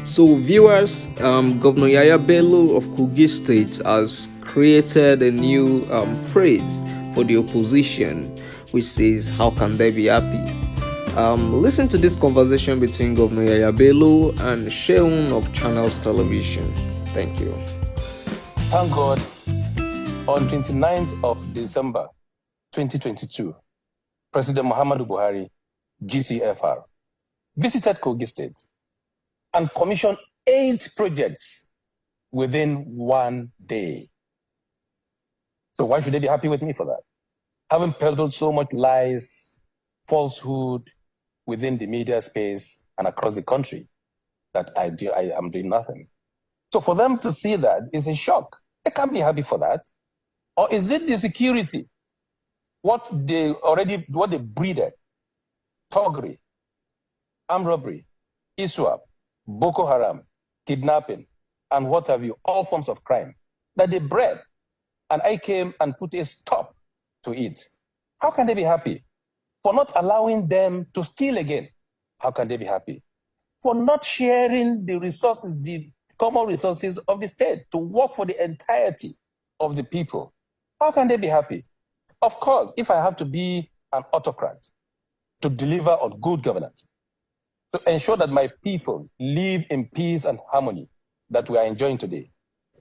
So, viewers, Governor Yahaya Bello of Kogi State has created a new phrase for the opposition, which says, "How can they be happy?" Listen to this conversation between Governor Yahaya Bello and Sheun of Channels Television. Thank you. Thank God, on 29th of December 2022, President Muhammadu Buhari, GCFR, visited Kogi State and commissioned 8 projects within 1 day. So why should they be happy with me for that? Having peddled so much lies, falsehood within the media space and across the country, that I am doing nothing. So for them to see that is a shock. They can't be happy for that. Or is it the security? What they breeded, thuggery, armed robbery, ISWAP, Boko Haram, kidnapping, and what have you, all forms of crime that they bred, and I came and put a stop to it. How can they be happy? For not allowing them to steal again, how can they be happy? For not sharing the resources, the common resources of the state to work for the entirety of the people, how can they be happy? Of course, if I have to be an autocrat to deliver on good governance, to ensure that my people live in peace and harmony that we are enjoying today,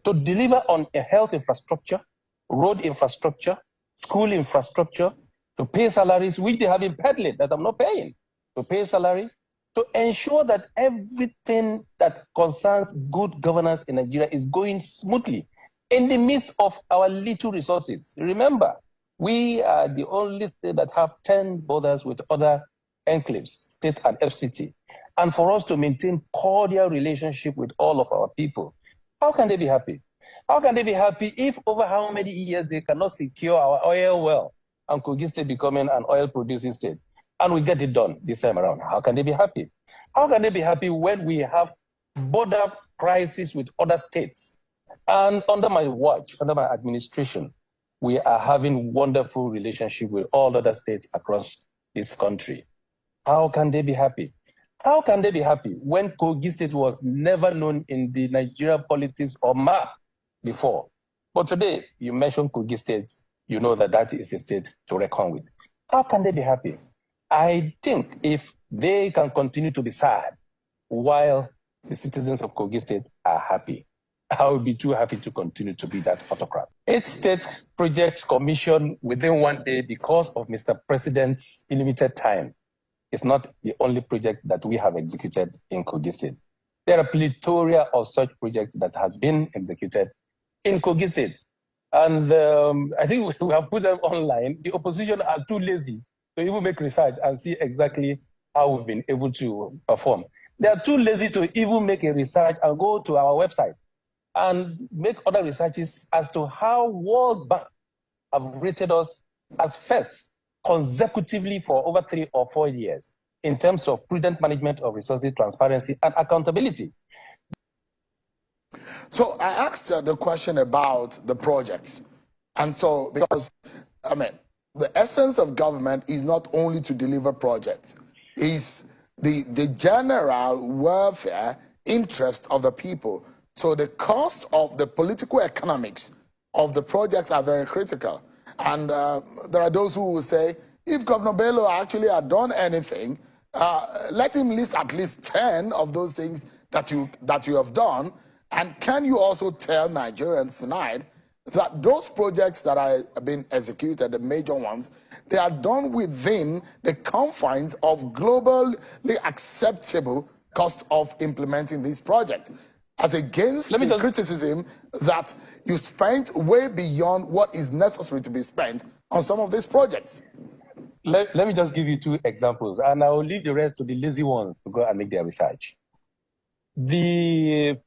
to deliver on a health infrastructure, road infrastructure, school infrastructure, to pay salaries which they have been peddling that I'm not paying, to pay salary, to ensure that everything that concerns good governance in Nigeria is going smoothly in the midst of our little resources. Remember, we are the only state that have 10 borders with other enclaves, state and FCT. And for us to maintain cordial relationship with all of our people, how can they be happy? How can they be happy if over how many years they cannot secure our oil well and Kogi State becoming an oil producing state? And we get it done this time around. How can they be happy? How can they be happy when we have border crisis with other states? And under my watch, under my administration, we are having wonderful relationship with all other states across this country. How can they be happy? How can they be happy when Kogi State was never known in the Nigeria politics or map before? But today, you mention Kogi State, you know that that is a state to reckon with. How can they be happy? I think if they can continue to be sad while the citizens of Kogi State are happy, I will be too happy to continue to be that autocrat. 8 state projects commissioned within 1 day because of Mr. President's limited time. It's not the only project that we have executed in Kogi State. There are plethora of such projects that has been executed in Kogi State. And I think we have put them online. The opposition are too lazy to even make research and see exactly how we've been able to perform. They are too lazy to even make a research and go to our website and make other researches as to how World Bank have rated us as first consecutively for over 3 or 4 years in terms of prudent management of resources, transparency, and accountability. So I asked the question about the projects. And so, because, I mean, the essence of government is not only to deliver projects, it's the general welfare interest of the people. So the cost of the political economics of the projects are very critical. And there are those who will say, if Governor Bello actually had done anything, let him list at least 10 of those things that you have done. And can you also tell Nigerians tonight that those projects that are being executed, the major ones, they are done within the confines of globally acceptable cost of implementing these projects, as against the criticism that you spent way beyond what is necessary to be spent on some of these projects? Let me just give you 2 examples, and I will leave the rest to the lazy ones to go and make their research. The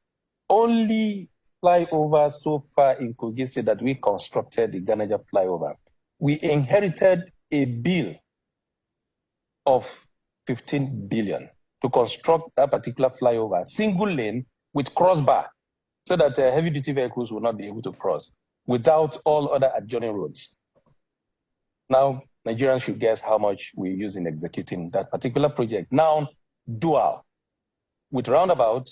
only flyover so far in Kogi State that we constructed, the Ganaja flyover, we inherited a bill of 15 billion to construct that particular flyover, single lane with crossbar, so that heavy-duty vehicles will not be able to cross without all other adjoining roads. Now, Nigerians should guess how much we use in executing that particular project. Now, dual, with roundabout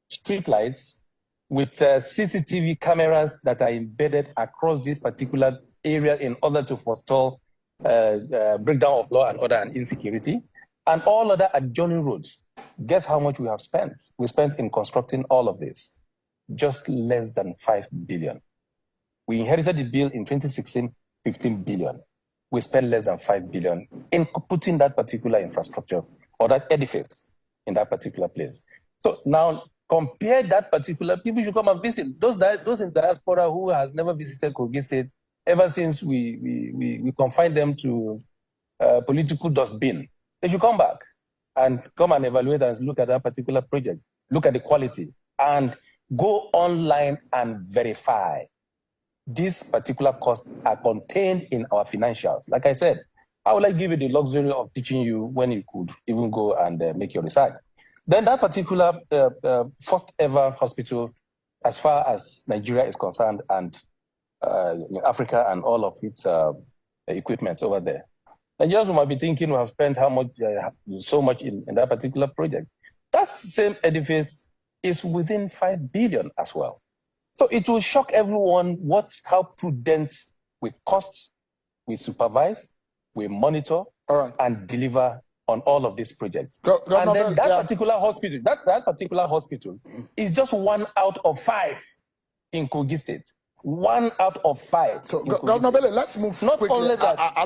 street lights, with CCTV cameras that are embedded across this particular area in order to forestall breakdown of law and order and insecurity, and all other adjoining roads. Guess how much we have spent? We spent in constructing all of this just less than 5 billion. We inherited the bill in 2016, 15 billion. We spent less than 5 billion in putting that particular infrastructure or that edifice in that particular place. So now compare that particular, people should come and visit. Those in diaspora who has never visited Kogi State, ever since we confined them to political dustbin, they should come back and come and evaluate and look at that particular project, look at the quality, and go online and verify. These particular costs are contained in our financials. Like I said, how will I give you the luxury of teaching you when you could even go and make your research? Then that particular first ever hospital, as far as Nigeria is concerned, and Africa and all of its equipment over there. Nigerians might be thinking we have spent how much, so much in that particular project. That same edifice is within 5 billion as well. So it will shock everyone how prudent we cost, we supervise, we monitor, and deliver on all of these projects. And then that particular hospital, that particular hospital is just 1 out of 5 in Kogi State. 1 out of 5. So, Governor Bello, let's move quickly.